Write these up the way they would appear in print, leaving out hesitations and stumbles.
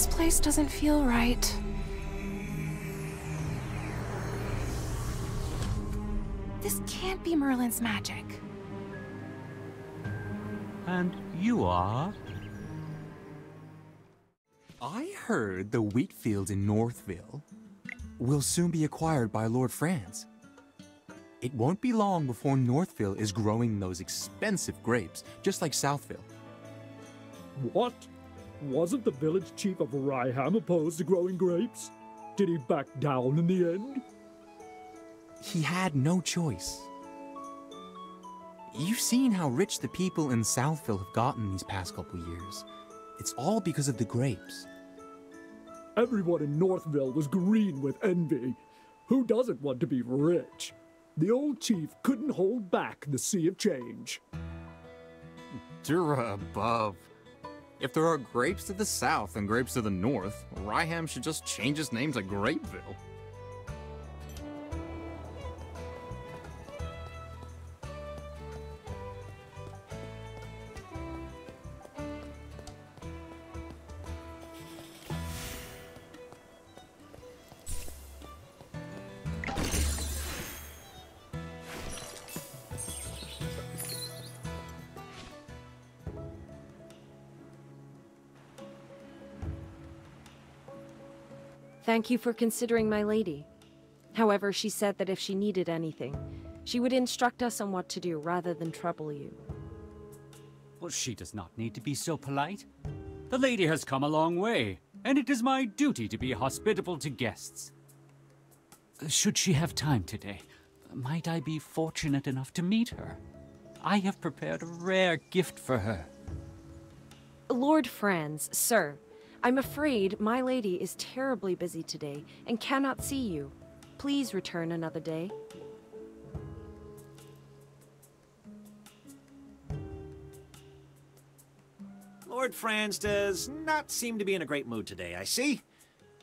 This place doesn't feel right. This can't be Merlin's magic. And you are? I heard the wheat fields in Northville will soon be acquired by Lord Franz. It won't be long before Northville is growing those expensive grapes, just like Southville. What? Wasn't the village chief of Ryham opposed to growing grapes? Did he back down in the end? He had no choice. You've seen how rich the people in Southville have gotten these past couple years. It's all because of the grapes. Everyone in Northville was green with envy. Who doesn't want to be rich? The old chief couldn't hold back the sea of change. Dura above. If there are grapes to the south and grapes to the north, Ryham should just change its name to Grapeville. Thank you for considering my lady. However, she said that if she needed anything, she would instruct us on what to do rather than trouble you. Well, she does not need to be so polite. The lady has come a long way, and it is my duty to be hospitable to guests. Should she have time today, might I be fortunate enough to meet her? I have prepared a rare gift for her. Lord Franz, sir, I'm afraid my lady is terribly busy today and cannot see you. Please return another day. Lord Franz does not seem to be in a great mood today, I see.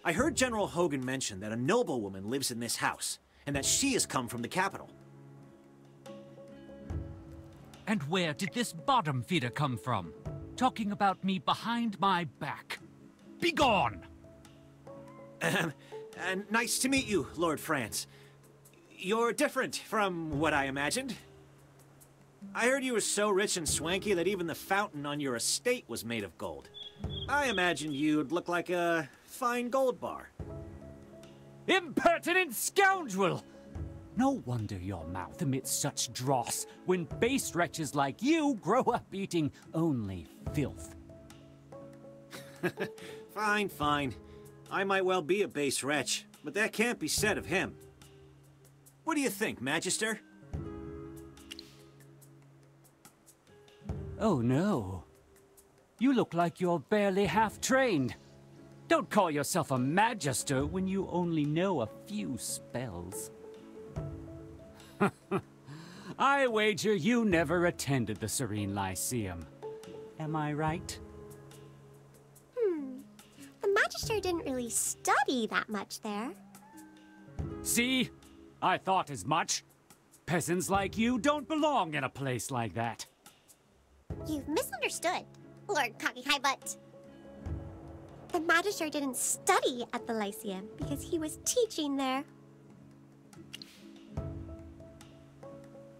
I heard General Hogan mention that a noblewoman lives in this house, and that she has come from the capital. And where did this bottom feeder come from? Talking about me behind my back. Begone! Nice to meet you, Lord Franz. You're different from what I imagined. I heard you were so rich and swanky that even the fountain on your estate was made of gold. I imagined you'd look like a fine gold bar. Impertinent scoundrel! No wonder your mouth emits such dross when base wretches like you grow up eating only filth. Fine, fine. I might well be a base wretch, but that can't be said of him. What do you think, Magister? Oh no. You look like you're barely half-trained. Don't call yourself a Magister when you only know a few spells. I wager you never attended the Serene Lyceum. Am I right? The Magister didn't really study that much there. See? I thought as much. Peasants like you don't belong in a place like that. You've misunderstood, Lord Cocky High Butt. The Magister didn't study at the Lyceum because he was teaching there.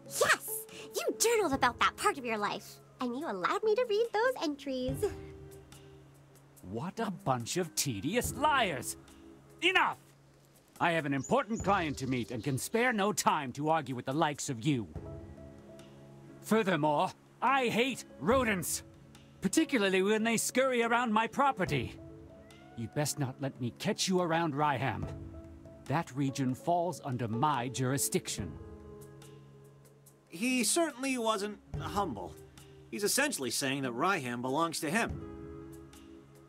Yes! You journaled about that part of your life, and you allowed me to read those entries. What a bunch of tedious liars! Enough! I have an important client to meet and can spare no time to argue with the likes of you. Furthermore, I hate rodents, particularly when they scurry around my property. You'd best not let me catch you around Ryham. That region falls under my jurisdiction. He certainly wasn't humble. He's essentially saying that Ryham belongs to him.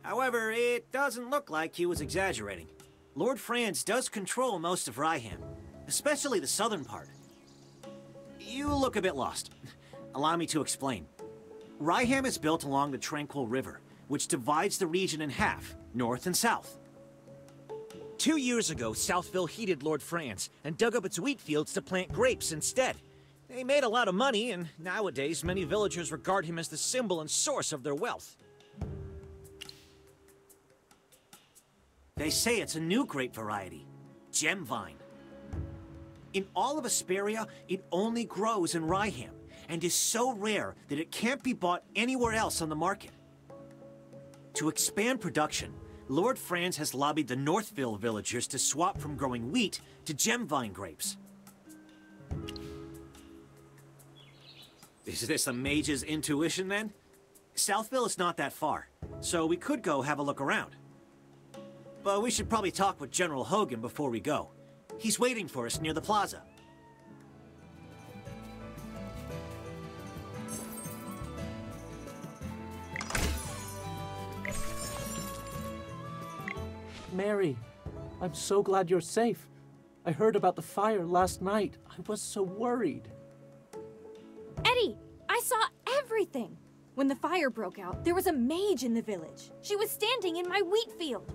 However, it doesn't look like he was exaggerating. Lord Franz does control most of Ryham, especially the southern part. You look a bit lost. Allow me to explain. Ryham is built along the Tranquil River, which divides the region in half, north and south. 2 years ago, Southville heeded Lord Franz and dug up its wheat fields to plant grapes instead. They made a lot of money, and nowadays many villagers regard him as the symbol and source of their wealth. They say it's a new grape variety, Gem Vine. In all of Asperia, it only grows in Ryham, and is so rare that it can't be bought anywhere else on the market. To expand production, Lord Franz has lobbied the Northville villagers to swap from growing wheat to Gem Vine grapes. Is this a mage's intuition, then? Southville is not that far, so we could go have a look around. But we should probably talk with General Hogan before we go. He's waiting for us near the plaza. Mary, I'm so glad you're safe. I heard about the fire last night. I was so worried. Eddie, I saw everything. When the fire broke out, there was a mage in the village. She was standing in my wheat field.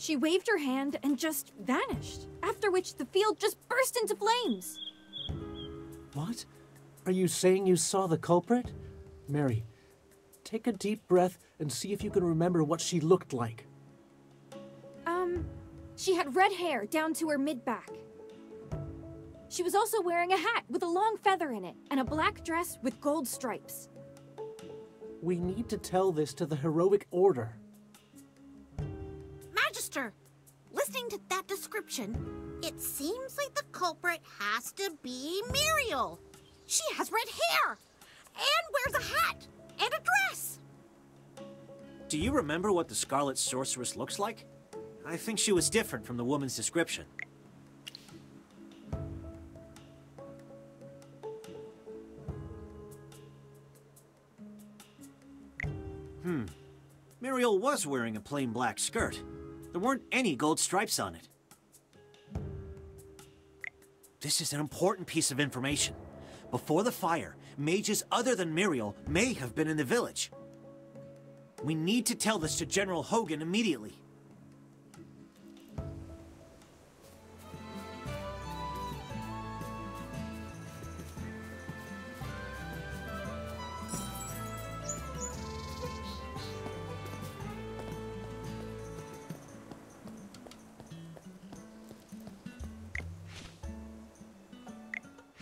She waved her hand and just vanished, after which the field just burst into flames. What? Are you saying you saw the culprit? Mary, take a deep breath and see if you can remember what she looked like. She had red hair down to her mid-back. She was also wearing a hat with a long feather in it, and a black dress with gold stripes. We need to tell this to the heroic order. Magister, listening to that description, it seems like the culprit has to be Muriel. She has red hair, and wears a hat, and a dress. Do you remember what the Scarlet Sorceress looks like? I think she was different from the woman's description. Muriel was wearing a plain black skirt. There weren't any gold stripes on it. This is an important piece of information. Before the fire, mages other than Muriel may have been in the village. We need to tell this to General Hogan immediately.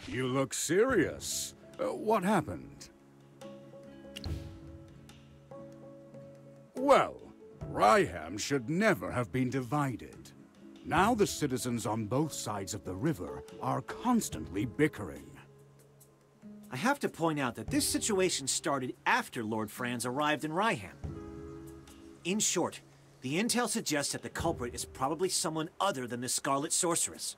You look serious. What happened? Well, Ryham should never have been divided. Now the citizens on both sides of the river are constantly bickering. I have to point out that this situation started after Lord Franz arrived in Ryham. In short, the intel suggests that the culprit is probably someone other than the Scarlet Sorceress.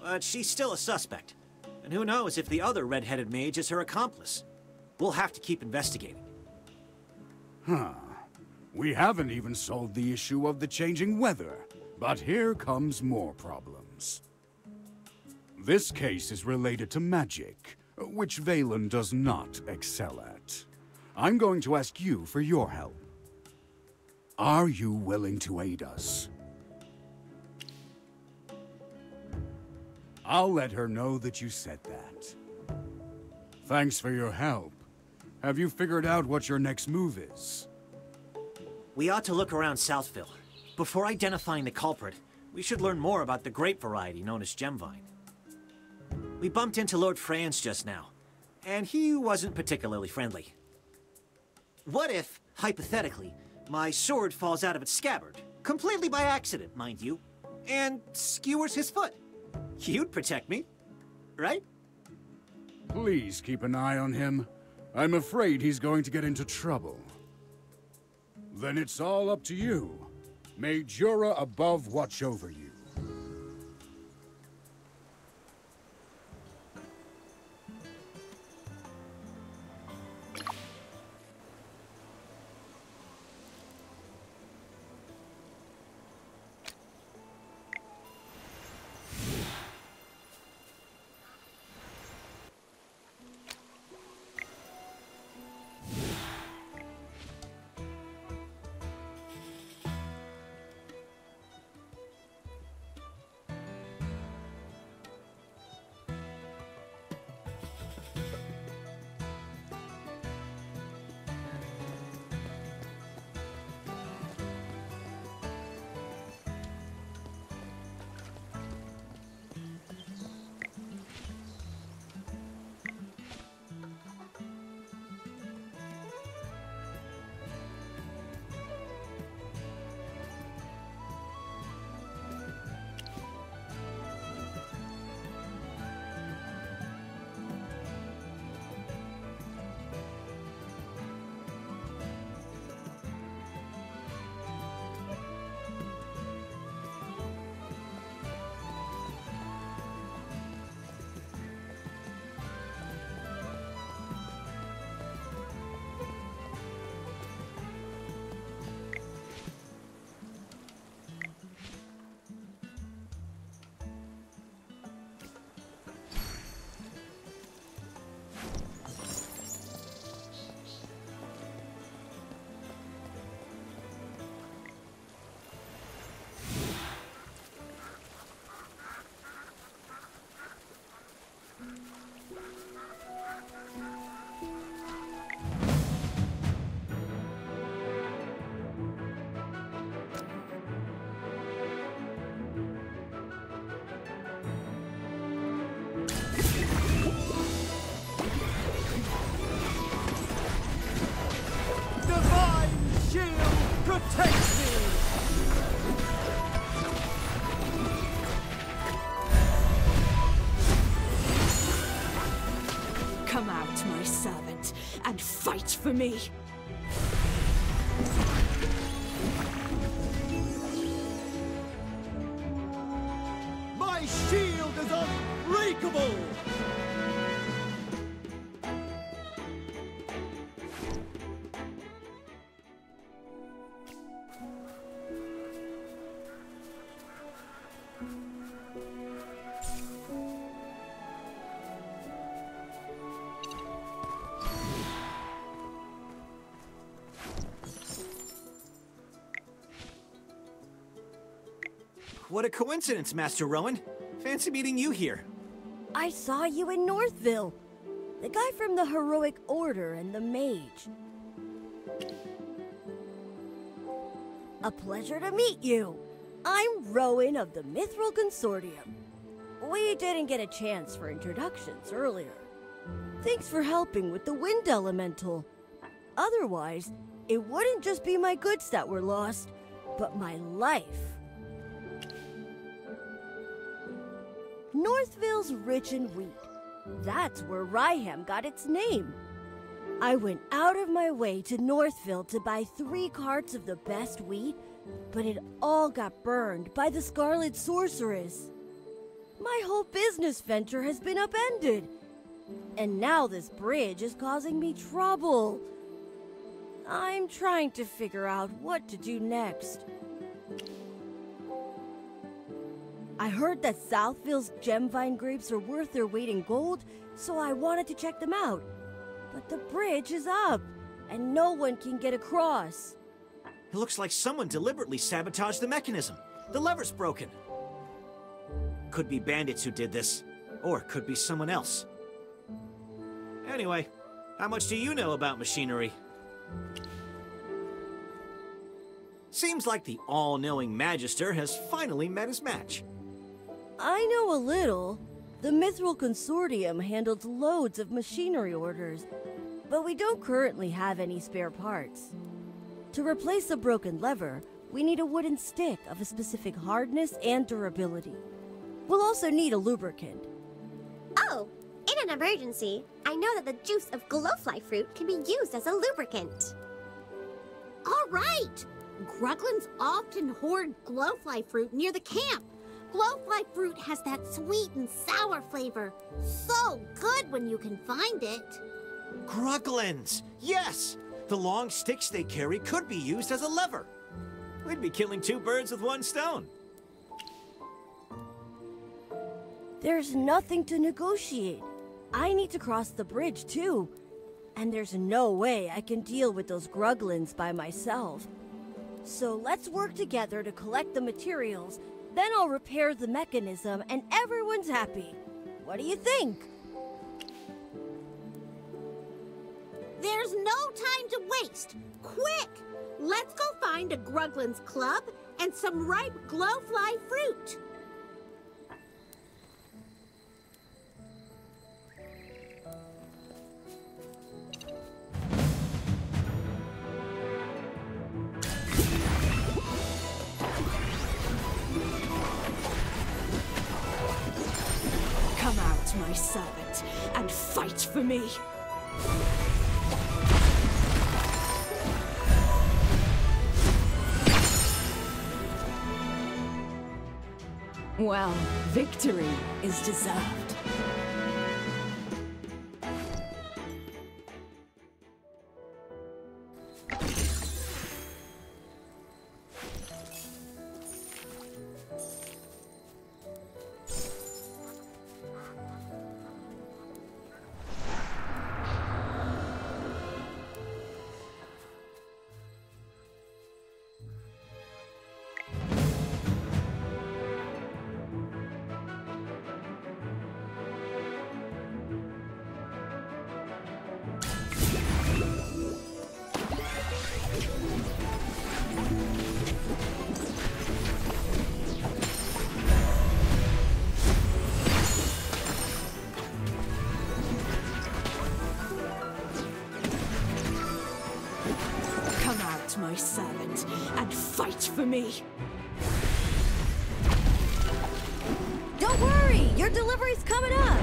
But she's still a suspect. And who knows if the other red-headed mage is her accomplice. We'll have to keep investigating. We haven't even solved the issue of the changing weather. But here comes more problems. This case is related to magic, which Valen does not excel at. I'm going to ask you for your help. Are you willing to aid us? I'll let her know that you said that. Thanks for your help. Have you figured out what your next move is? We ought to look around Southville. Before identifying the culprit, we should learn more about the grape variety known as Gemvine. We bumped into Lord Franz just now, and he wasn't particularly friendly. What if, hypothetically, my sword falls out of its scabbard, completely by accident, mind you, and skewers his foot? You'd protect me, right? Please keep an eye on him. I'm afraid he's going to get into trouble. Then it's all up to you. May Jura above watch over you. Come out, my servant, and fight for me. My shield is unbreakable! What a coincidence, Master Rowan. Fancy meeting you here. I saw you in Northville. The guy from the Heroic Order and the Mage. A pleasure to meet you. I'm Rowan of the Mithril Consortium. We didn't get a chance for introductions earlier. Thanks for helping with the Wind Elemental. Otherwise, it wouldn't just be my goods that were lost, but my life. Northville's rich in wheat. That's where Ryham got its name. I went out of my way to Northville to buy 3 carts of the best wheat, but it all got burned by the Scarlet Sorceress. My whole business venture has been upended, and now this bridge is causing me trouble. I'm trying to figure out what to do next. I heard that Southville's Gemvine grapes are worth their weight in gold, so I wanted to check them out. But the bridge is up, and no one can get across. It looks like someone deliberately sabotaged the mechanism. The lever's broken. Could be bandits who did this, or could be someone else. Anyway, how much do you know about machinery? Seems like the all-knowing Magister has finally met his match. I know a little. The Mithril Consortium handles loads of machinery orders, but we don't currently have any spare parts. To replace a broken lever, we need a wooden stick of a specific hardness and durability. We'll also need a lubricant. Oh, in an emergency, I know that the juice of glowfly fruit can be used as a lubricant. All right! Gruglins often hoard glowfly fruit near the camp. Glowfly fruit has that sweet and sour flavor. So good when you can find it. Gruglins! Yes! The long sticks they carry could be used as a lever. We'd be killing 2 birds with 1 stone. There's nothing to negotiate. I need to cross the bridge too. And there's no way I can deal with those Gruglins by myself. So let's work together to collect the materials. Then I'll repair the mechanism and everyone's happy. What do you think? There's no time to waste. Quick! Let's go find a Gruglin's club and some ripe glowfly fruit. Come out, my servant, and fight for me. Well, victory is deserved. My servant, and fight for me. Don't worry, your delivery's coming up.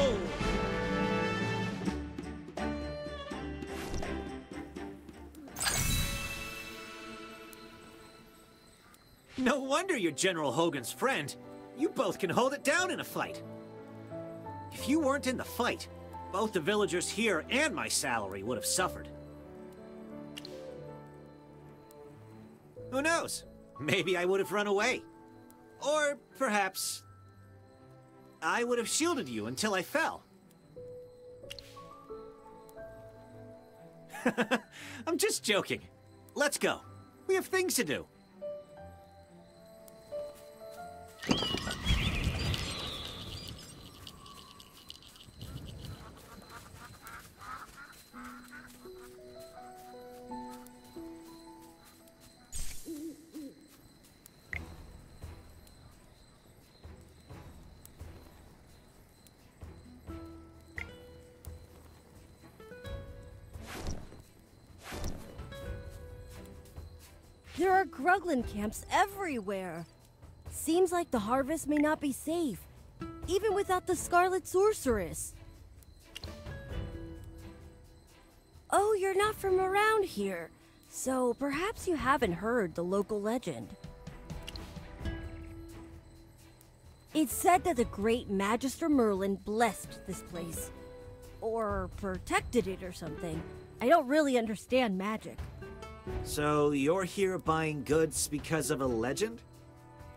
unstoppable! No wonder you're General Hogan's friend. You both can hold it down in a fight. If you weren't in the fight, both the villagers here and my salary would have suffered. Who knows? Maybe I would have run away. Or perhaps I would have shielded you until I fell. I'm just joking. Let's go. We have things to do. There are Gruglin camps everywhere. Seems like the harvest may not be safe, even without the Scarlet Sorceress. Oh, you're not from around here, so perhaps you haven't heard the local legend. It's said that the great Magister Merlin blessed this place, or protected it or something. I don't really understand magic. So you're here buying goods because of a legend?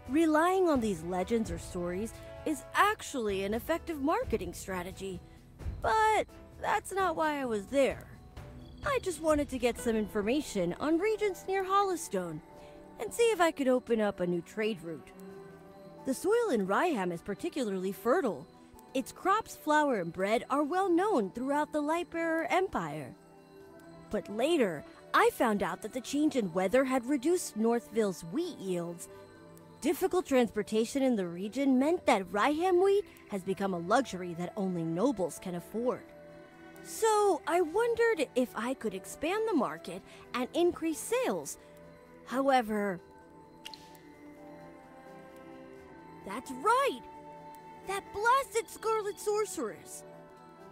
Relying on these legends or stories is actually an effective marketing strategy. But that's not why I was there. I just wanted to get some information on regions near Hollowstone and see if I could open up a new trade route. The soil in Ryham is particularly fertile. Its crops, flour, and bread are well known throughout the Lightbearer Empire. But later, I found out that the change in weather had reduced Northville's wheat yields. Difficult transportation in the region meant that Ryham wheat has become a luxury that only nobles can afford. So I wondered if I could expand the market and increase sales. However... That's right! That blasted Scarlet Sorceress!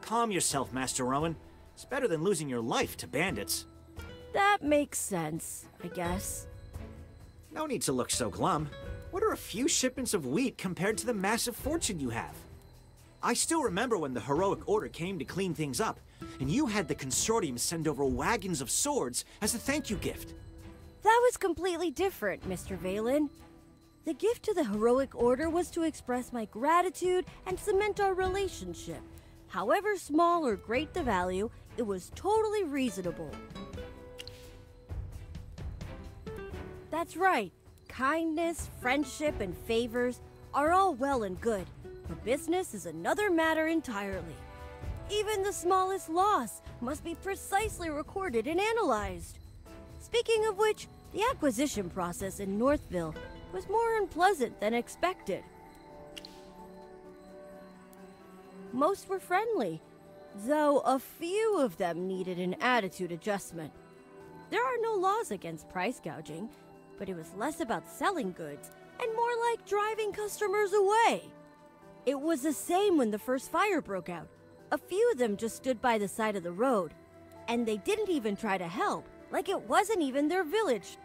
Calm yourself, Master Rowan. It's better than losing your life to bandits. That makes sense, I guess. No need to look so glum. What are a few shipments of wheat compared to the massive fortune you have? I still remember when the Heroic Order came to clean things up, and you had the Consortium send over wagons of swords as a thank you gift. That was completely different, Mr. Valen. The gift to the Heroic Order was to express my gratitude and cement our relationship. However small or great the value, it was totally reasonable. That's right. Kindness, friendship, and favors are all well and good, but business is another matter entirely. Even the smallest loss must be precisely recorded and analyzed. Speaking of which, the acquisition process in Northville was more unpleasant than expected. Most were friendly, though a few of them needed an attitude adjustment. There are no laws against price gouging, but it was less about selling goods and more like driving customers away. It was the same when the first fire broke out. A few of them just stood by the side of the road, and they didn't even try to help, like it wasn't even their village.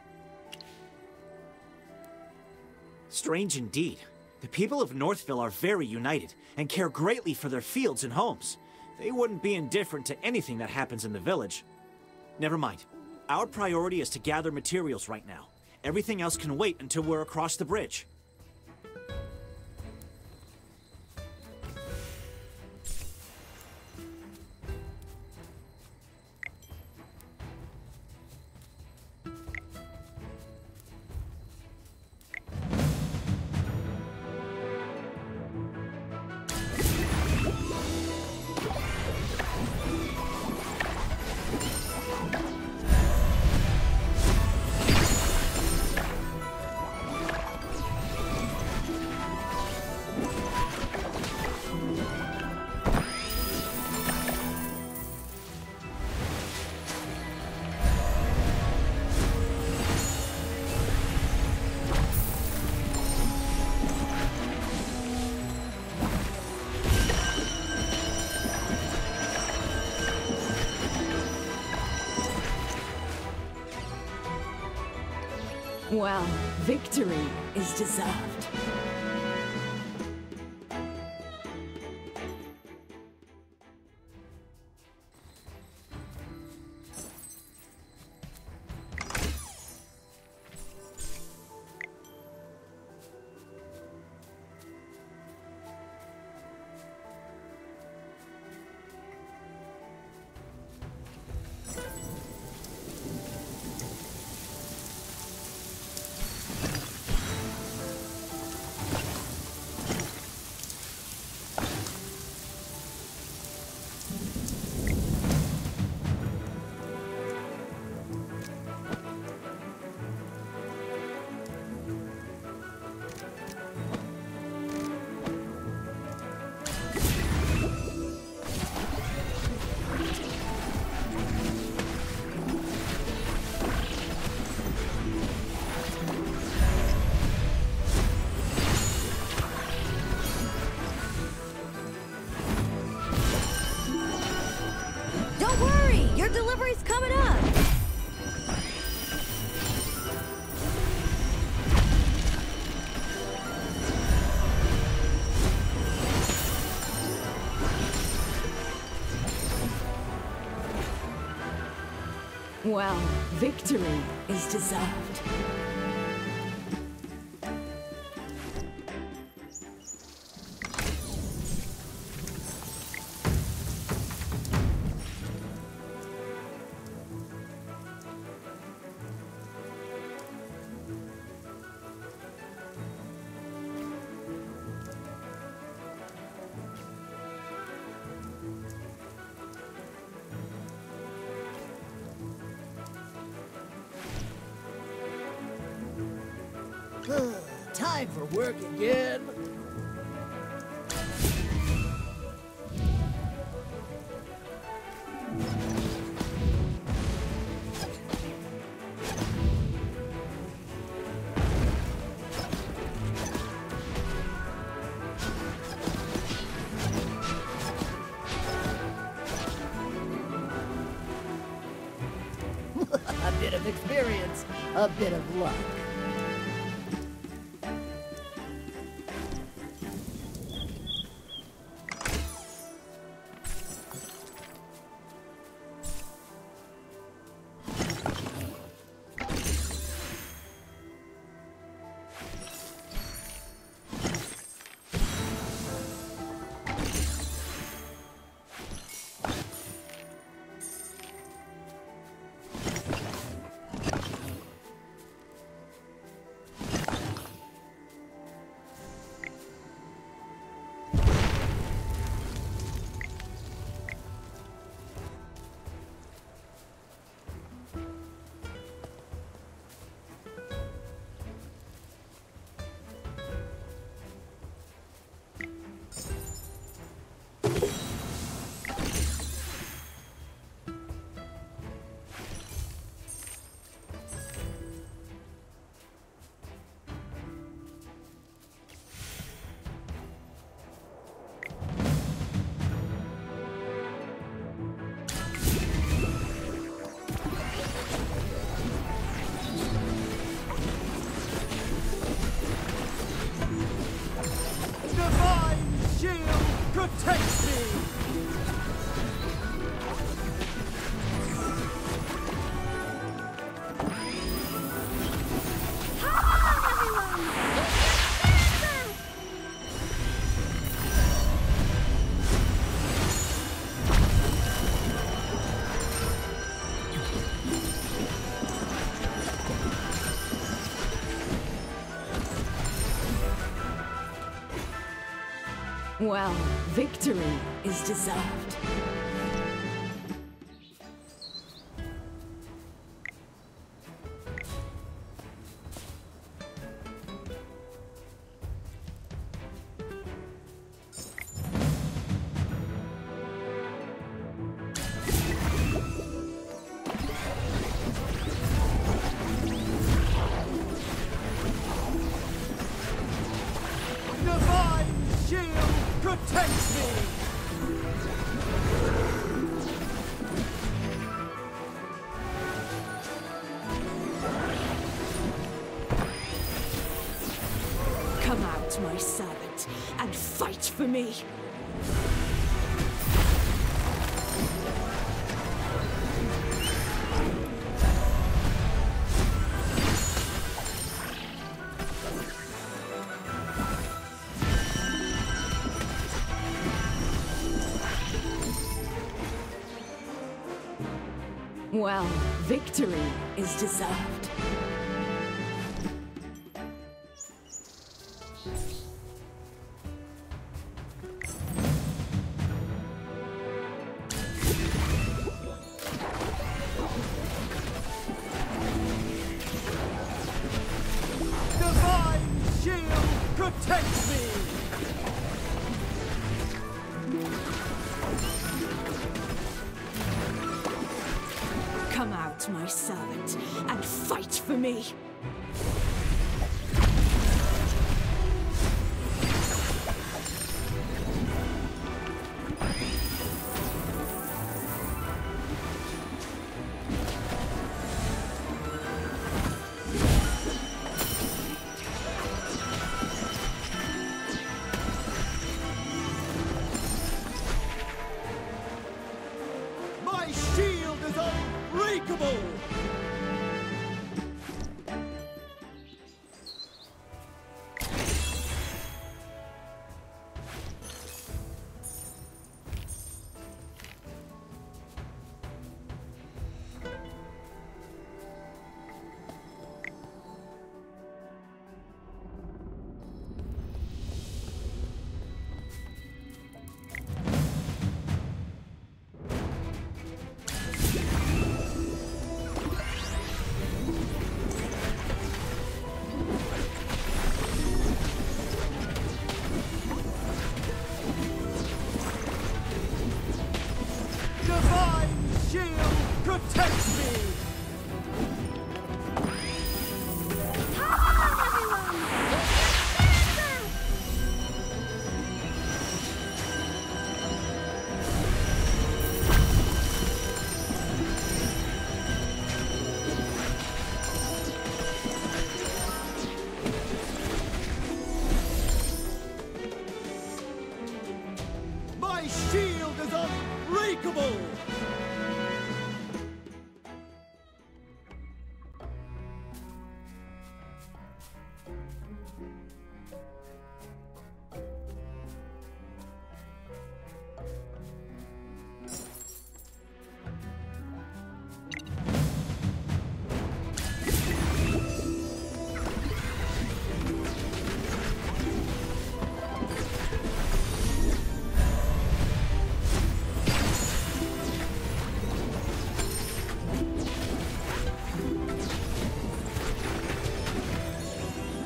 Strange indeed. The people of Northville are very united and care greatly for their fields and homes. They wouldn't be indifferent to anything that happens in the village. Never mind. Our priority is to gather materials right now. Everything else can wait until we're across the bridge. Well, victory is deserved. Don't worry, your delivery's coming up. Well, victory is deserved. Time for work again. A bit of experience, a bit of luck. Protect me! Well, victory is deserved. Divine shield protects me! out, my servant, and fight for me. Well, victory is deserved. Divine shield, protect me! Come out, my servant, and fight for me. My shield is unbreakable! Divine shield, protect me! My shield is unbreakable!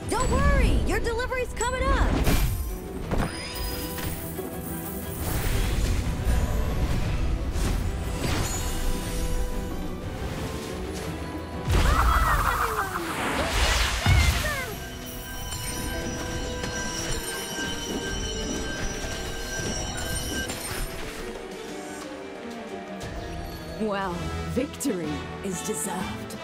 Don't worry, your delivery's coming up. Well, victory is deserved.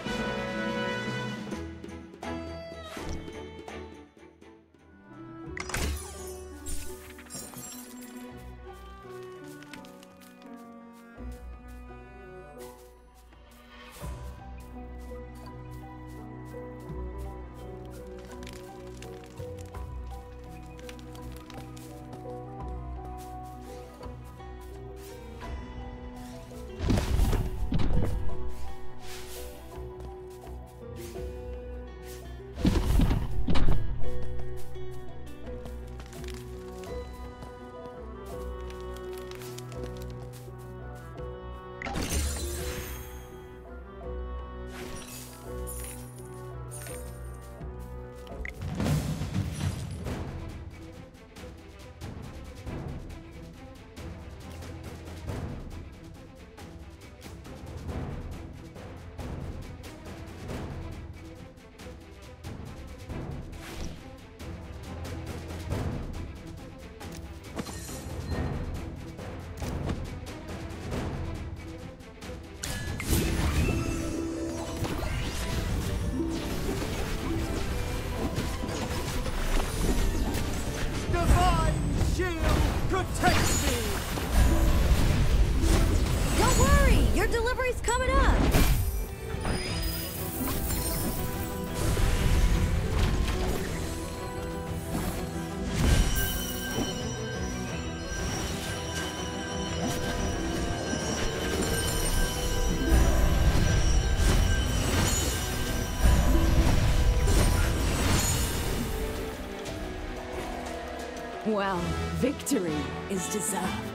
Well, victory is deserved.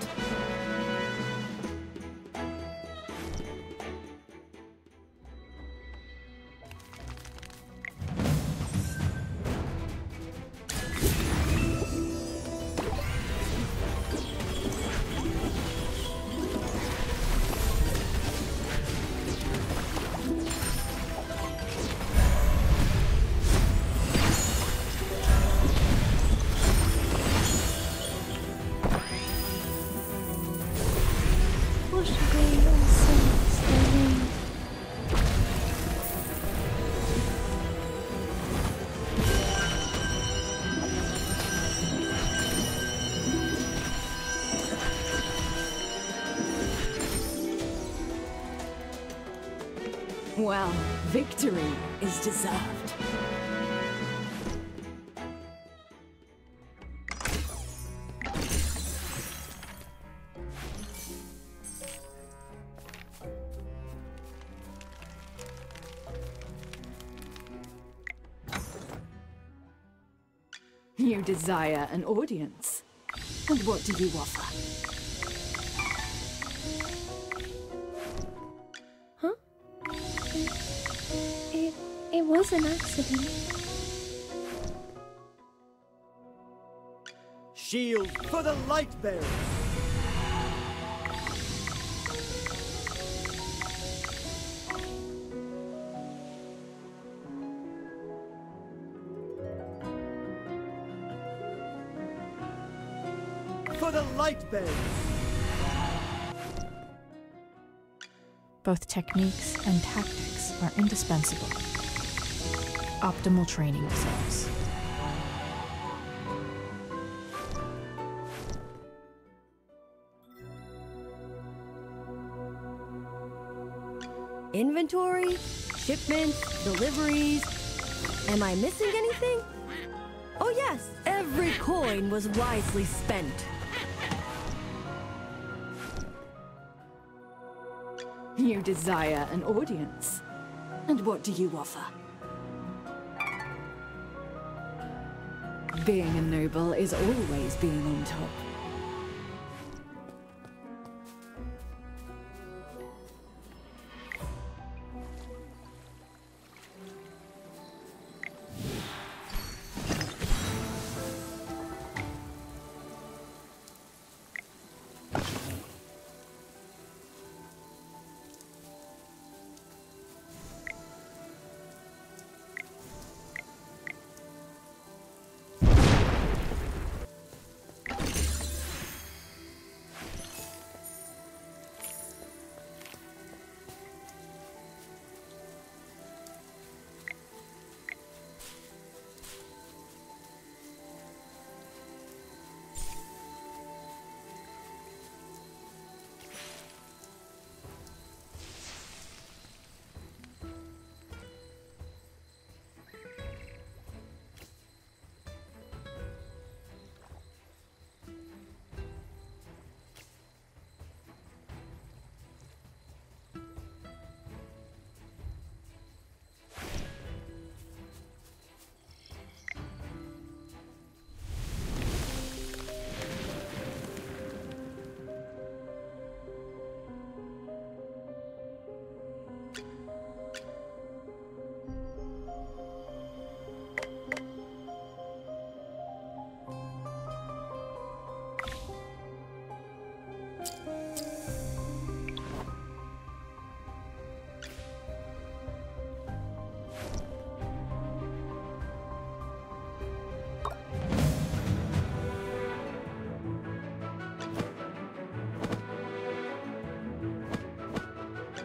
Well, victory is deserved. You desire an audience. And what do you offer? It was an accident. Shield for the light bearers. For the light bearers. Both techniques and tactics are indispensable. Optimal training results. Inventory, shipments, deliveries. Am I missing anything? Oh yes, every coin was wisely spent. You desire an audience. And what do you offer? Being a noble is always being on top.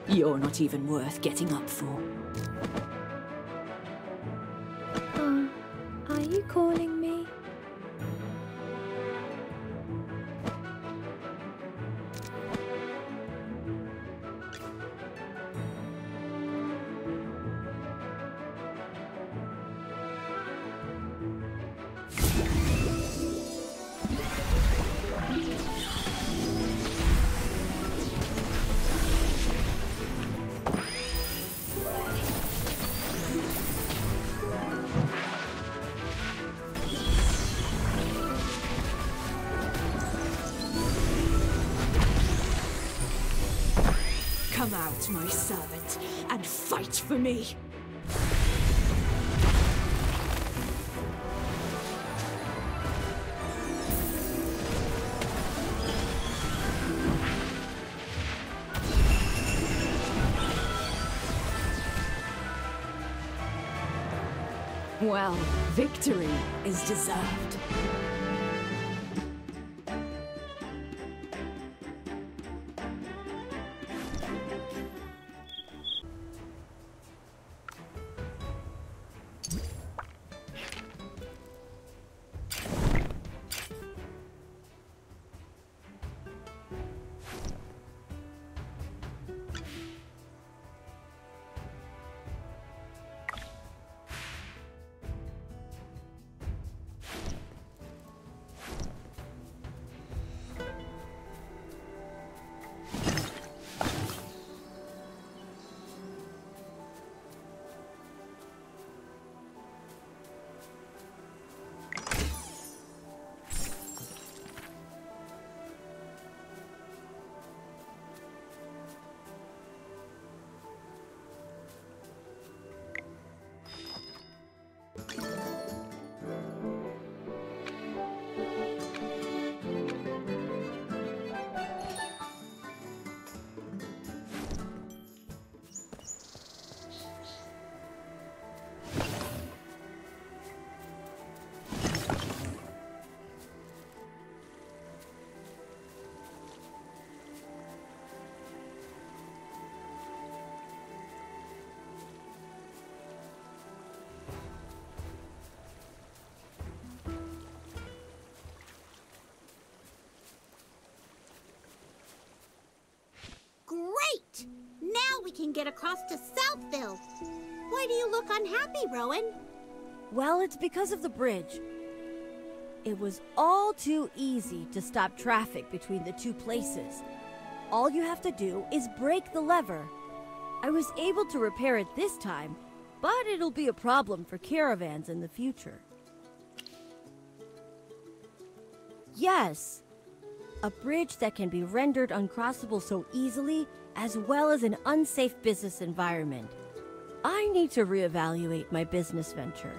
You're not even worth getting up for. Are you calling me? Come out, my servant, and fight for me. Well, victory is deserved. Great! Now we can get across to Southville. Why do you look unhappy, Rowan? Well, it's because of the bridge. It was all too easy to stop traffic between the two places. All you have to do is break the lever. I was able to repair it this time, but it'll be a problem for caravans in the future. Yes, a bridge that can be rendered uncrossable so easily, as well as an unsafe business environment. I need to reevaluate my business venture.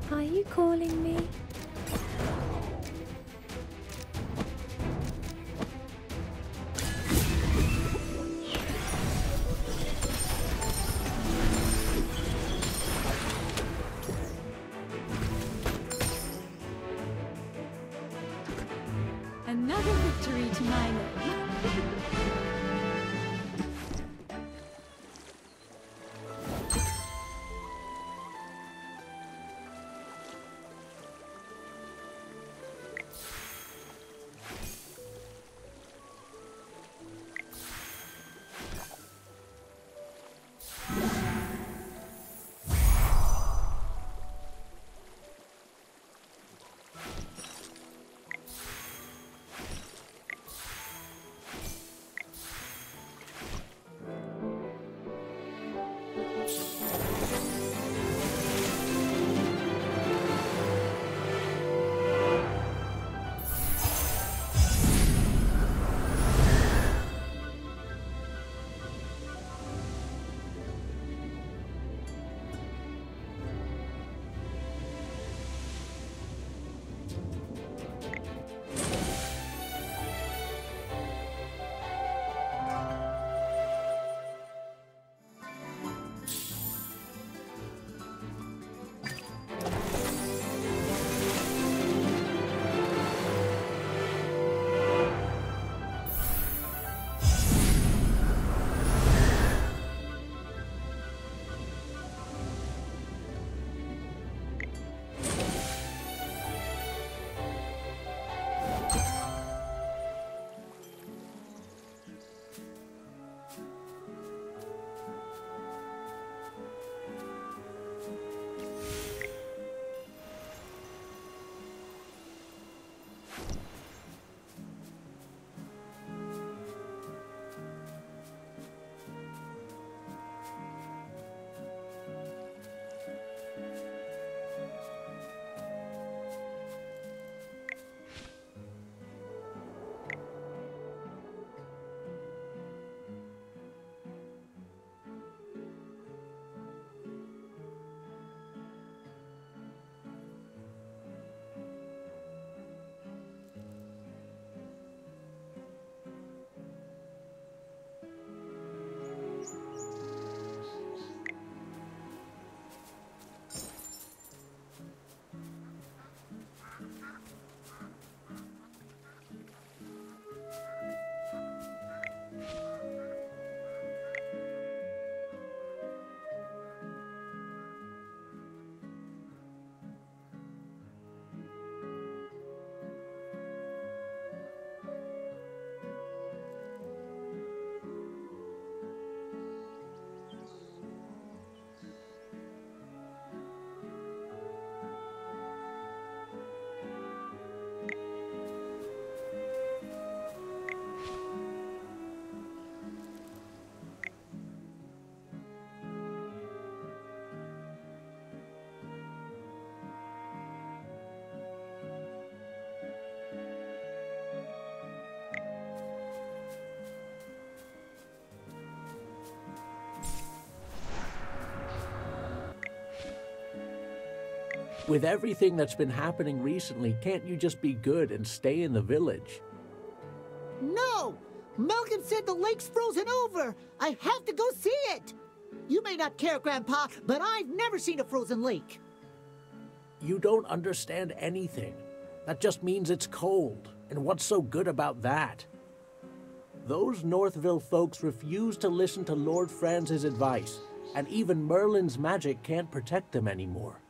Are you calling me? Another victory to my name. With everything that's been happening recently, can't you just be good and stay in the village? No! Malcolm said the lake's frozen over! I have to go see it! You may not care, Grandpa, but I've never seen a frozen lake. You don't understand anything. That just means it's cold. And what's so good about that? Those Northville folks refuse to listen to Lord Franz's advice, and even Merlin's magic can't protect them anymore.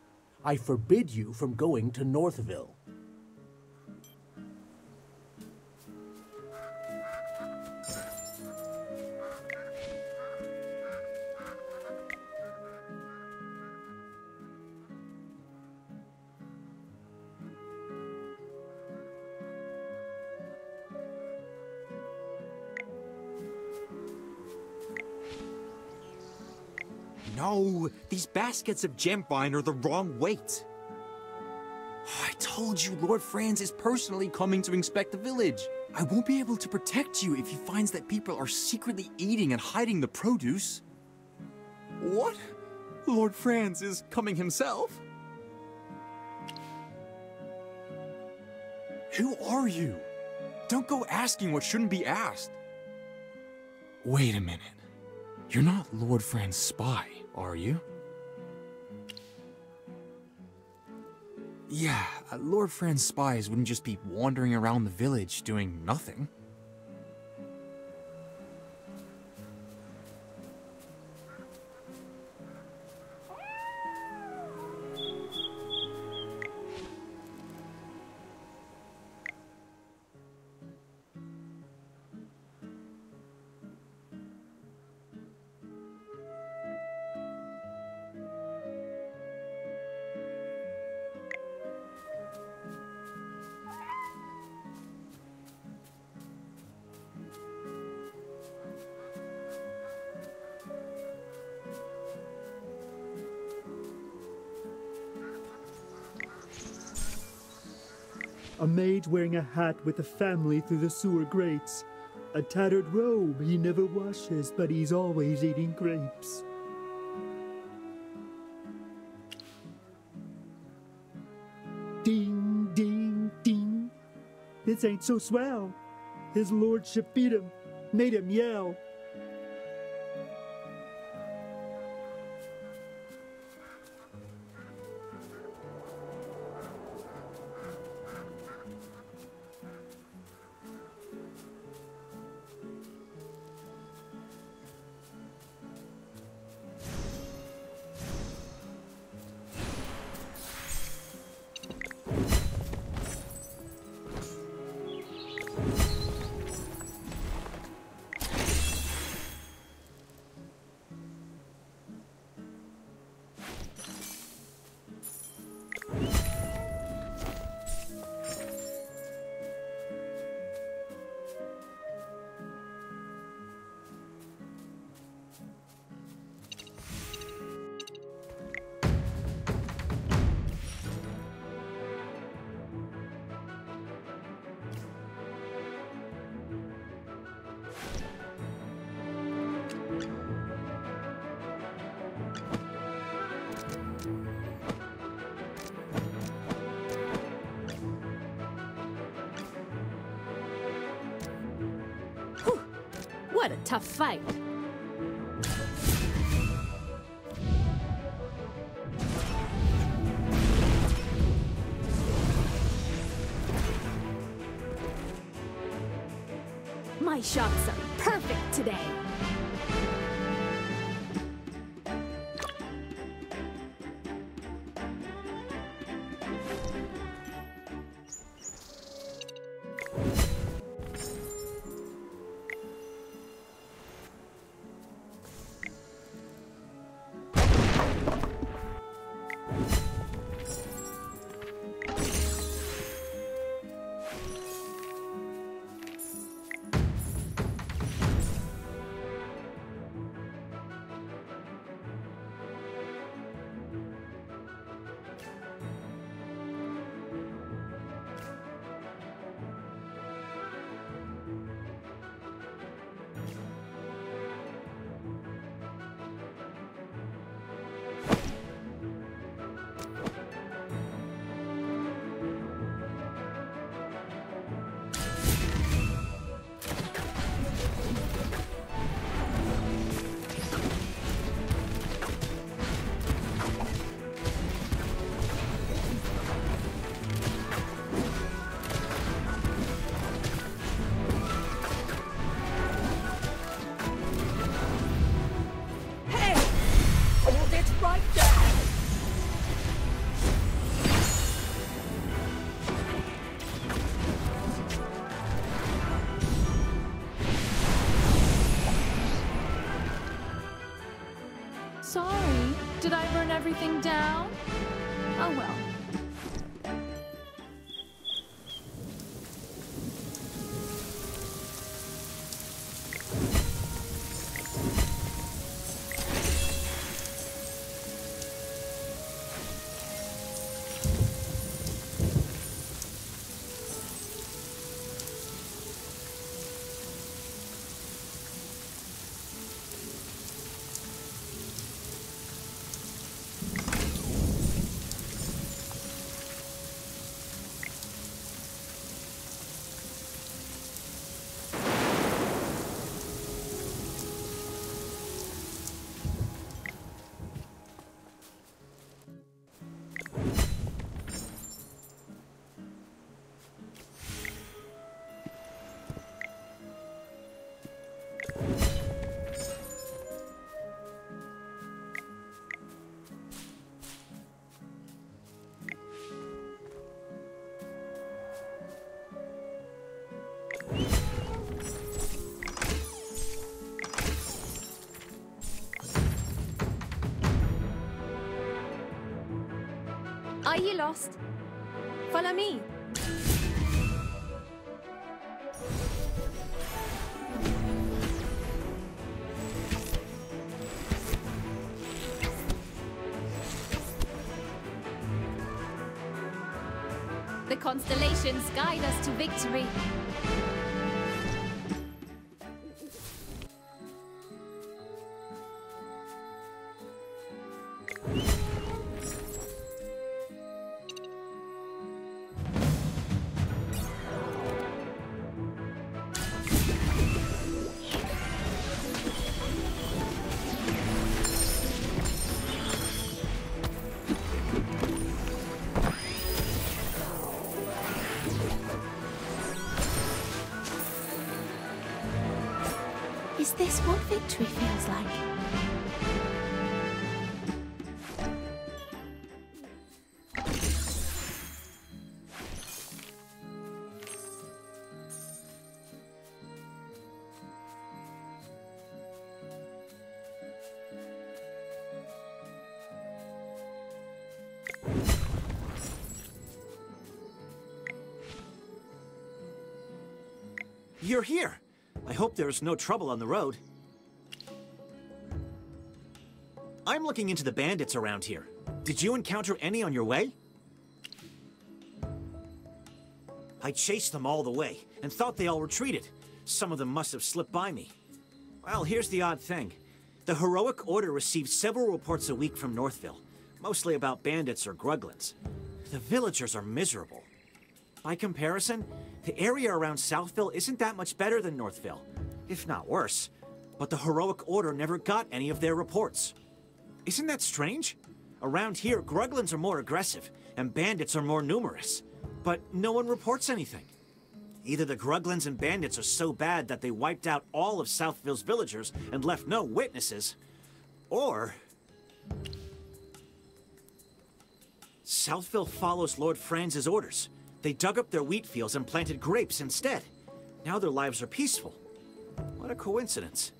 I forbid you from going to Northville. No, these baskets of gemvine are the wrong weight. I told you Lord Franz is personally coming to inspect the village. I won't be able to protect you if he finds that people are secretly eating and hiding the produce. What? Lord Franz is coming himself? Who are you? Don't go asking what shouldn't be asked. Wait a minute. You're not Lord Franz's spy, are you? Yeah, Lord Franz's spies wouldn't just be wandering around the village doing nothing. A maid wearing a hat with a family through the sewer grates. A tattered robe he never washes, but he's always eating grapes. Ding, ding, ding. This ain't so swell. His lordship beat him, made him yell. What a tough fight. My shots are perfect today. Sorry, did I burn everything down? Oh well. Are you lost? Follow me. The constellations guide us to victory. Is this what victory feels like? You're here. I hope there's no trouble on the road. I'm looking into the bandits around here. Did you encounter any on your way? I chased them all the way and thought they all retreated. Some of them must have slipped by me. Well, here's the odd thing. The Heroic Order receives several reports a week from Northville, mostly about bandits or Gruglins. The villagers are miserable. By comparison, the area around Southville isn't that much better than Northville, if not worse. But the Heroic Order never got any of their reports. Isn't that strange? Around here, Gruglins are more aggressive, and bandits are more numerous. But no one reports anything. Either the Gruglins and bandits are so bad that they wiped out all of Southville's villagers and left no witnesses, or Southville follows Lord Franz's orders. They dug up their wheat fields and planted grapes instead. Now their lives are peaceful. What a coincidence.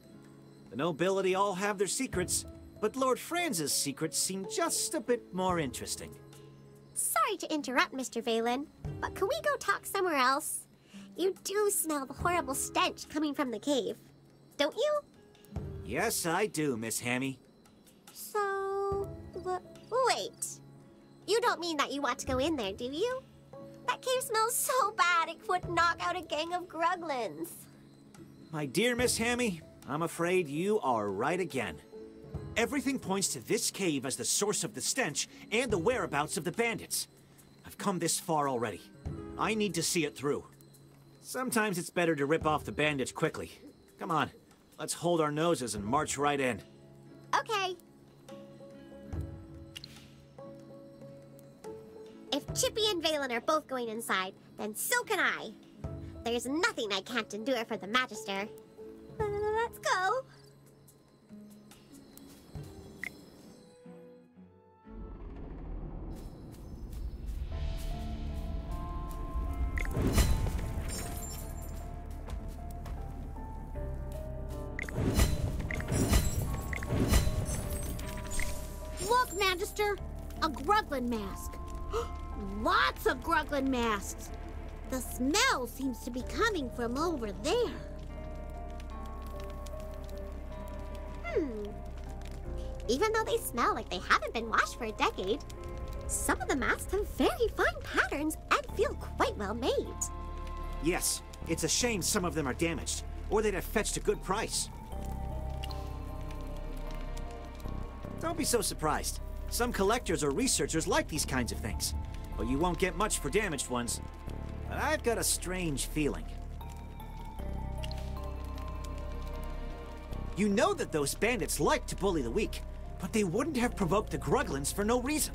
The nobility all have their secrets, but Lord Franz's secrets seem just a bit more interesting. Sorry to interrupt, Mr. Valen, but can we go talk somewhere else? You do smell the horrible stench coming from the cave, don't you? Yes, I do, Miss Hammy. So, wait. You don't mean that you want to go in there, do you? That cave smells so bad it would knock out a gang of Gruglins. My dear Miss Hammy, I'm afraid you are right again. Everything points to this cave as the source of the stench and the whereabouts of the bandits. I've come this far already. I need to see it through. Sometimes it's better to rip off the bandits quickly. Come on, let's hold our noses and march right in. Okay. If Chippy and Valen are both going inside, then so can I. There's nothing I can't endure for the Magister. Let's go. Look, Magister! A Gruglin mask. Lots of Gruglin masks. The smell seems to be coming from over there. Even though they smell like they haven't been washed for a decade, some of the masks have very fine patterns and feel quite well made. Yes, it's a shame some of them are damaged, or they'd have fetched a good price. Don't be so surprised. Some collectors or researchers like these kinds of things, but you won't get much for damaged ones. But I've got a strange feeling. You know that those bandits like to bully the weak, but they wouldn't have provoked the Gruglins for no reason.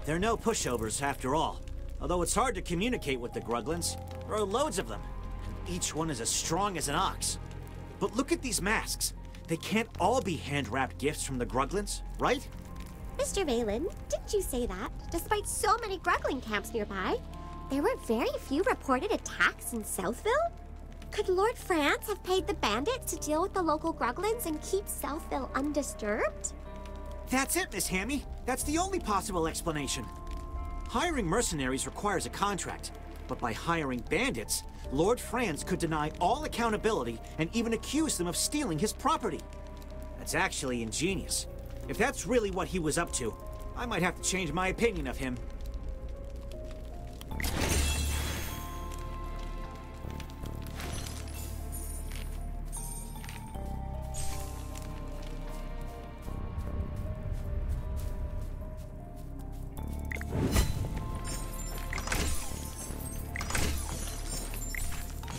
They're no pushovers, after all, although it's hard to communicate with the Gruglins. There are loads of them, and each one is as strong as an ox. But look at these masks. They can't all be hand-wrapped gifts from the Gruglins, right? Mr. Valen, didn't you say that, despite so many Gruglin camps nearby, there were very few reported attacks in Southville? Could Lord Franz have paid the bandits to deal with the local Gruglins and keep Southville undisturbed? That's it, Miss Hammy. That's the only possible explanation. Hiring mercenaries requires a contract, but by hiring bandits, Lord Franz could deny all accountability and even accuse them of stealing his property. That's actually ingenious. If that's really what he was up to, I might have to change my opinion of him.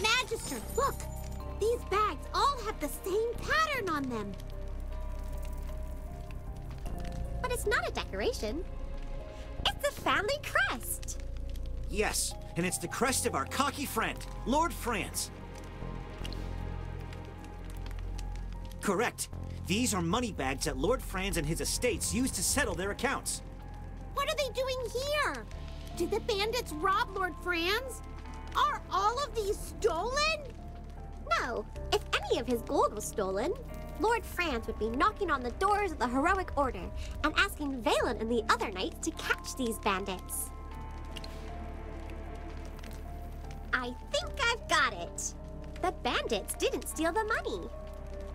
Magister, look! These bags all have the same pattern on them. But it's not a decoration. It's a family crest. Yes, and it's the crest of our cocky friend, Lord Franz. Correct. These are money bags that Lord Franz and his estates use to settle their accounts. What are they doing here? Did the bandits rob Lord Franz? Are all of these stolen? No. If any of his gold was stolen, Lord Franz would be knocking on the doors of the Heroic Order and asking Valen and the other knights to catch these bandits. I think I've got it. The bandits didn't steal the money.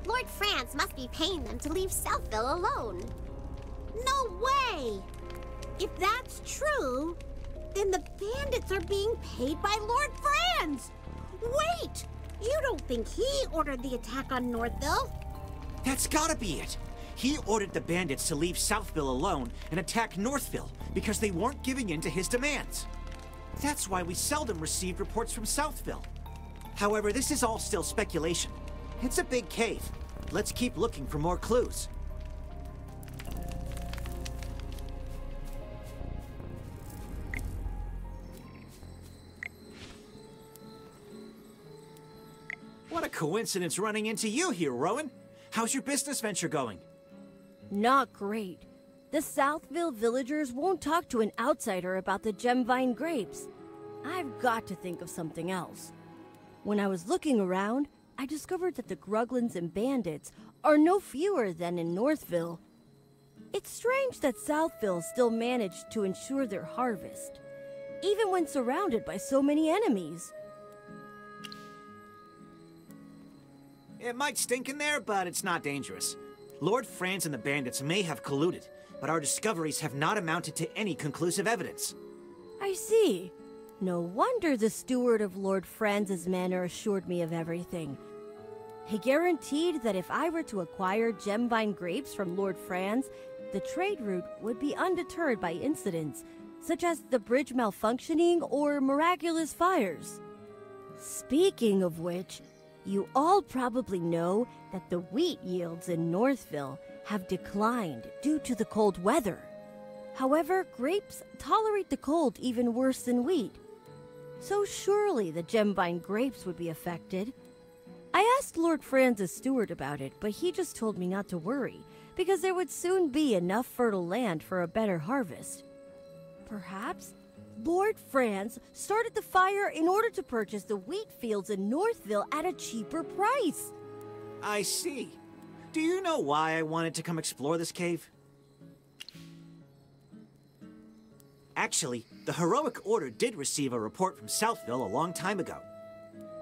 Lord Franz must be paying them to leave Southville alone. No way! If that's true, then the bandits are being paid by Lord Franz! Wait! You don't think he ordered the attack on Northville? That's gotta be it. He ordered the bandits to leave Southville alone and attack Northville because they weren't giving in to his demands. That's why we seldom received reports from Southville. However, this is all still speculation. It's a big cave. Let's keep looking for more clues. What a coincidence running into you here, Rowan. How's your business venture going? Not great. The Southville villagers won't talk to an outsider about the Gemvine grapes. I've got to think of something else. When I was looking around, I discovered that the Gruglins and bandits are no fewer than in Northville. It's strange that Southville still managed to ensure their harvest, even when surrounded by so many enemies. It might stink in there, but it's not dangerous. Lord Franz and the bandits may have colluded, but our discoveries have not amounted to any conclusive evidence. I see. No wonder the steward of Lord Franz's manor assured me of everything. He guaranteed that if I were to acquire Gemvine grapes from Lord Franz, the trade route would be undeterred by incidents, such as the bridge malfunctioning or miraculous fires. Speaking of which, you all probably know that the wheat yields in Northville have declined due to the cold weather. However, grapes tolerate the cold even worse than wheat. So surely the Gemvine grapes would be affected. I asked Lord Franz's steward about it, but he just told me not to worry, because there would soon be enough fertile land for a better harvest. Perhaps Lord Franz started the fire in order to purchase the wheat fields in Northville at a cheaper price. I see. Do you know why I wanted to come explore this cave? Actually, the Heroic Order did receive a report from Southville a long time ago.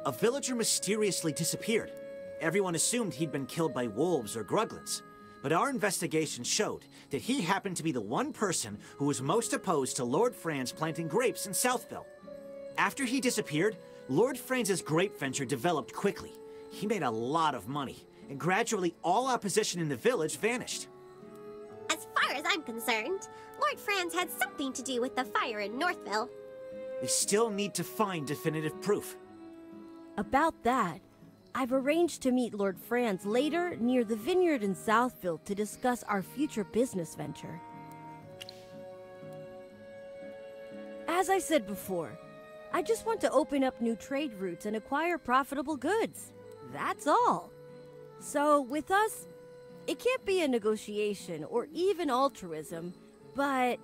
A villager mysteriously disappeared. Everyone assumed he'd been killed by wolves or gruglins. But our investigation showed that he happened to be the one person who was most opposed to Lord Franz planting grapes in Southville. After he disappeared, Lord Franz's grape venture developed quickly. He made a lot of money, and gradually all opposition in the village vanished. As far as I'm concerned, Lord Franz had something to do with the fire in Northville. We still need to find definitive proof. About that, I've arranged to meet Lord Franz later near the Vineyard in Southville to discuss our future business venture. As I said before, I just want to open up new trade routes and acquire profitable goods. That's all. So with us, it can't be a negotiation or even altruism, but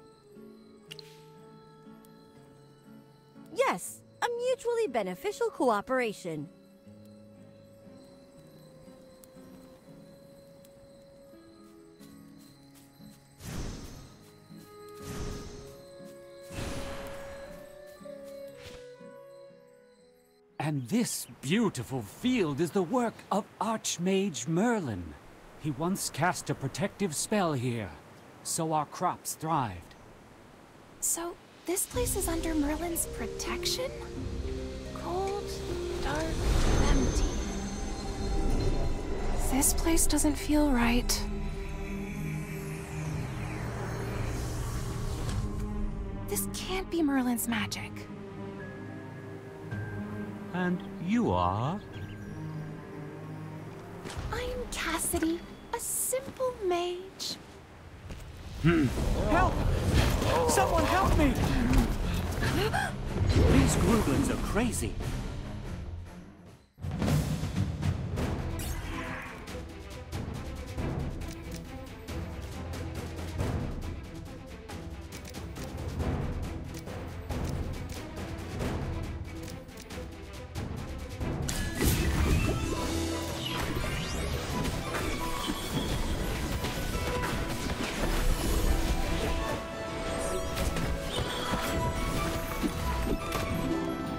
yes, a mutually beneficial cooperation. And this beautiful field is the work of Archmage Merlin. He once cast a protective spell here, so our crops thrived. So, this place is under Merlin's protection? Cold, dark, empty. This place doesn't feel right. This can't be Merlin's magic. And you are? I'm Cassidy, a simple mage. Help! Someone help me! These gruglins are crazy.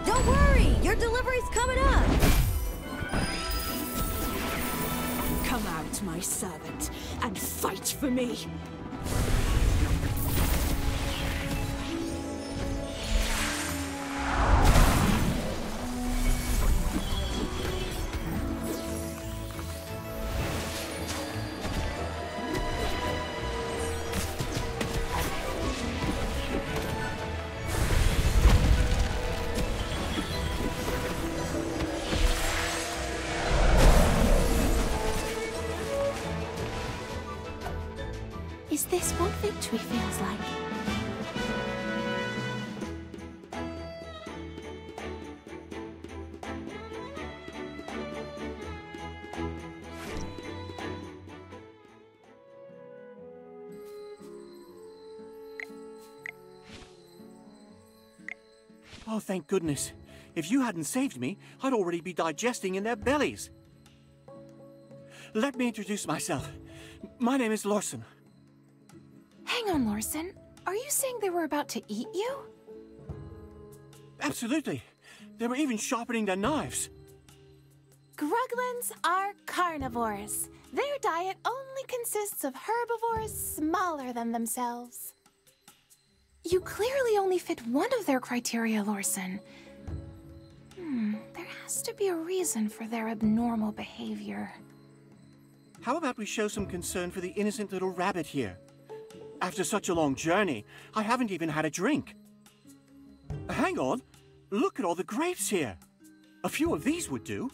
Don't worry, your delivery's coming up. Come out, my servant, and fight for me. Is this what victory feels like? Oh, thank goodness. If you hadn't saved me, I'd already be digesting in their bellies. Let me introduce myself. My name is Lorson. Hang on, Lorson. Are you saying they were about to eat you? Absolutely. They were even sharpening their knives. Gruglins are carnivores. Their diet only consists of herbivores smaller than themselves. You clearly only fit one of their criteria, Lorson. There has to be a reason for their abnormal behavior. How about we show some concern for the innocent little rabbit here? After such a long journey, I haven't even had a drink. Hang on. Look at all the grapes here. A few of these would do.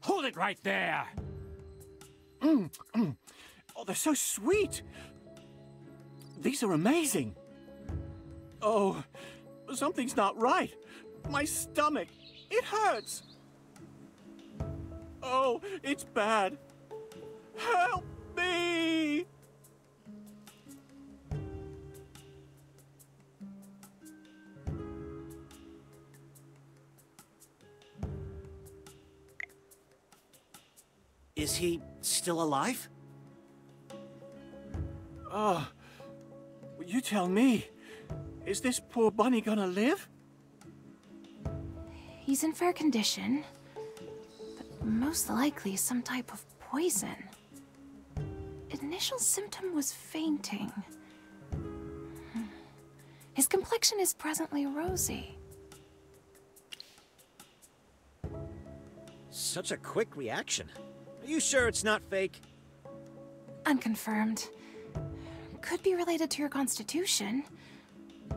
Hold it right there! Oh, they're so sweet. These are amazing. Oh, something's not right. My stomach, it hurts. Oh, it's bad. Help me! Is he still alive? Oh, you tell me. Is this poor bunny gonna live? He's in fair condition, but most likely some type of poison. Initial symptom was fainting. His complexion is presently rosy. Such a quick reaction. Are you sure it's not fake? Unconfirmed. Could be related to your constitution.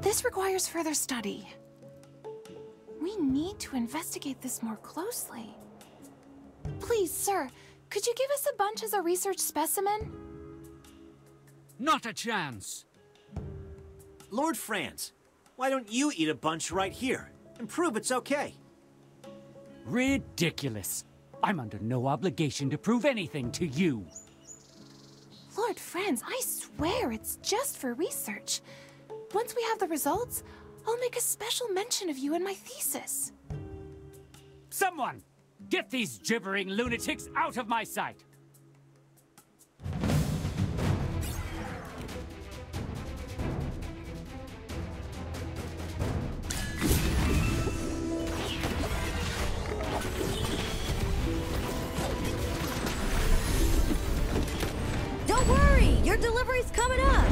This requires further study. We need to investigate this more closely. Please, sir, could you give us a bunch as a research specimen? Not a chance! Lord Franz, why don't you eat a bunch right here and prove it's okay? Ridiculous. I'm under no obligation to prove anything to you. Lord Franz, I swear it's just for research. Once we have the results, I'll make a special mention of you in my thesis. Someone! Get these gibbering lunatics out of my sight! Don't worry, your delivery's coming up.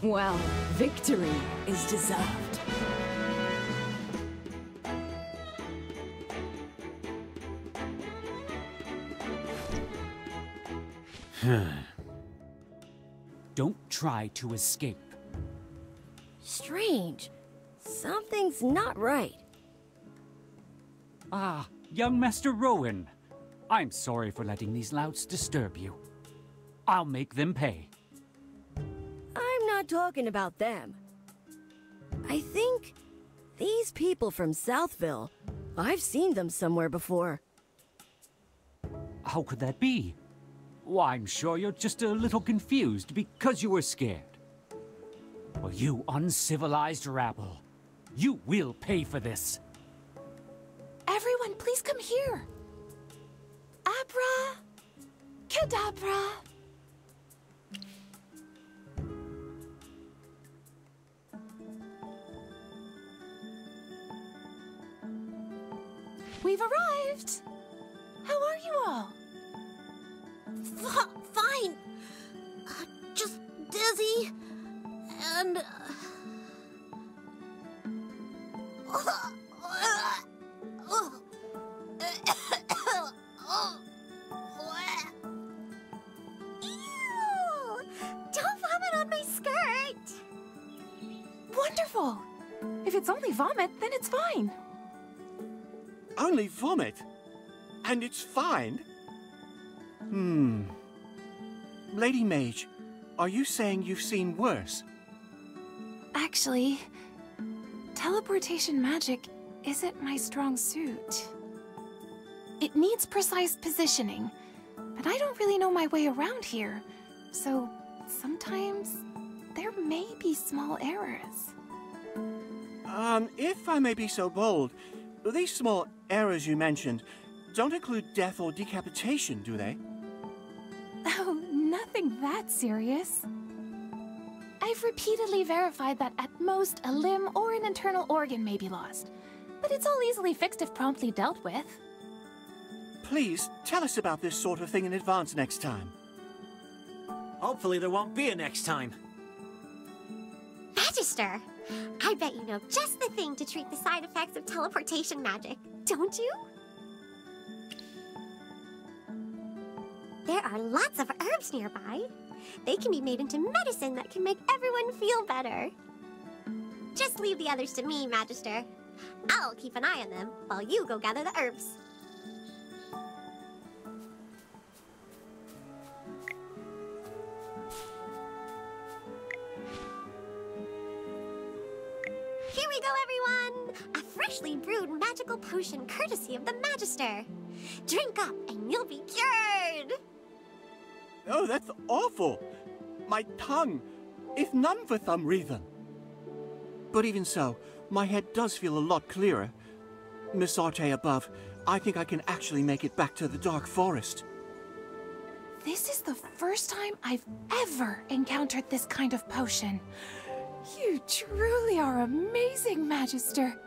Well, victory is deserved. Don't try to escape. Strange. Something's not right. Ah, young Master Rowan. I'm sorry for letting these louts disturb you. I'll make them pay. I'm not talking about them. I think these people from Southville, I've seen them somewhere before. How could that be? Why, I'm sure you're just a little confused because you were scared. Well, you uncivilized rabble. You will pay for this. Everyone, please come here. Abra... Cadabra. We've arrived! How are you all? Fine. Just dizzy. And... Ew! Don't vomit on my skirt! Wonderful! If it's only vomit, then it's fine. Only vomit? And it's fine? Lady Mage, are you saying you've seen worse? Actually, teleportation magic isn't my strong suit. It needs precise positioning, but I don't really know my way around here, so sometimes there may be small errors. If I may be so bold, these small errors you mentioned don't include death or decapitation, do they? Oh, nothing that serious. I've repeatedly verified that at most a limb or an internal organ may be lost, but it's all easily fixed if promptly dealt with. Please, tell us about this sort of thing in advance next time. Hopefully there won't be a next time. Magister, I bet you know just the thing to treat the side effects of teleportation magic, don't you? There are lots of herbs nearby. They can be made into medicine that can make everyone feel better. Just leave the others to me, Magister. I'll keep an eye on them while you go gather the herbs. Here we go, everyone! A freshly brewed magical potion courtesy of the Magister. Drink up and you'll be cured! Oh, that's awful! My tongue, it's numb for some reason. But even so, my head does feel a lot clearer. Miss Arte above, I think I can actually make it back to the Dark Forest. This is the first time I've ever encountered this kind of potion. You truly are amazing, Magister.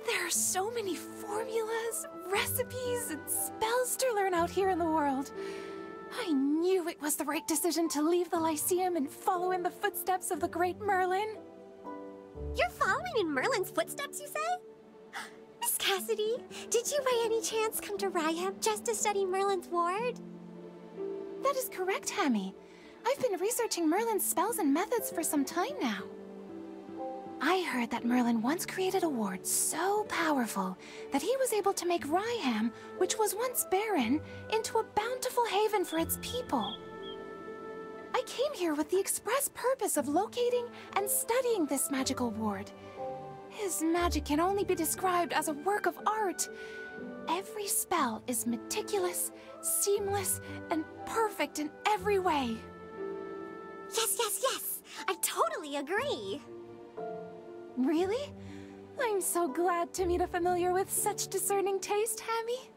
There are so many formulas, recipes, and spells to learn out here in the world. I knew it was the right decision to leave the Lyceum and follow in the footsteps of the great Merlin. You're following in Merlin's footsteps, you say? Miss Cassidy, did you by any chance come to Ryham just to study Merlin's ward? That is correct, Hammy. I've been researching Merlin's spells and methods for some time now. I heard that Merlin once created a ward so powerful that he was able to make Ryham, which was once barren, into a bountiful haven for its people. I came here with the express purpose of locating and studying this magical ward. His magic can only be described as a work of art. Every spell is meticulous, seamless, and perfect in every way. Yes, yes, yes! I totally agree! Really? I'm so glad to meet a familiar with such discerning taste, Hammy.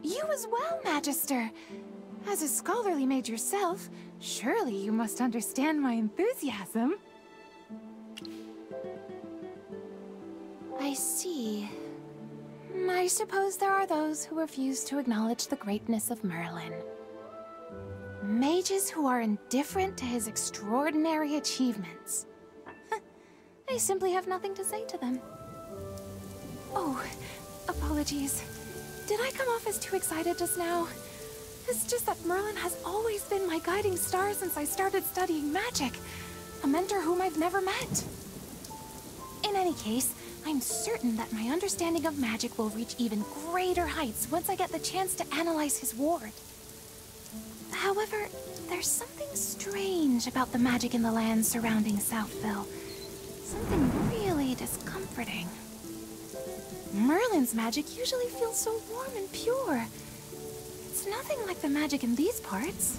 You as well, Magister. As a scholarly mage yourself, surely you must understand my enthusiasm. I see. I suppose there are those who refuse to acknowledge the greatness of Merlin. Mages who are indifferent to his extraordinary achievements. I simply have nothing to say to them. Oh, apologies. Did I come off as too excited just now? It's just that Merlin has always been my guiding star since I started studying magic. A mentor whom I've never met. In any case, I'm certain that my understanding of magic will reach even greater heights once I get the chance to analyze his ward. However, there's something strange about the magic in the lands surrounding Southville. Something really discomforting. Merlin's magic usually feels so warm and pure. It's nothing like the magic in these parts.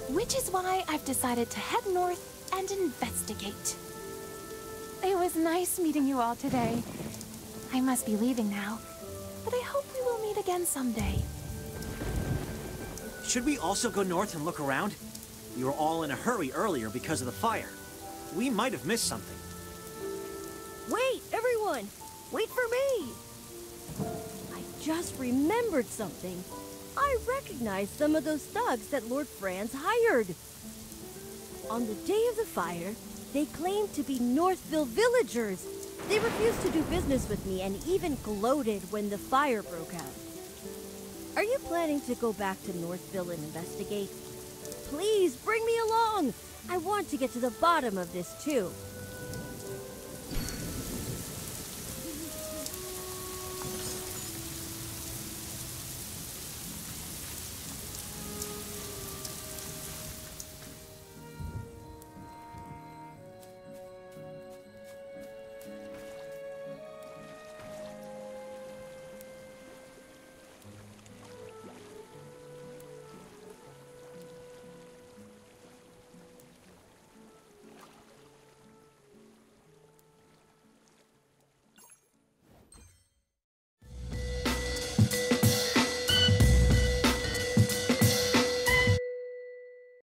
Which is why I've decided to head north and investigate. It was nice meeting you all today. I must be leaving now, but I hope we will meet again someday. Should we also go north and look around? We were all in a hurry earlier because of the fire. We might have missed something. Wait, everyone! Wait for me! I just remembered something. I recognized some of those thugs that Lord Franz hired. On the day of the fire, they claimed to be Northville villagers. They refused to do business with me and even gloated when the fire broke out. Are you planning to go back to Northville and investigate? Please, bring me along! I want to get to the bottom of this, too.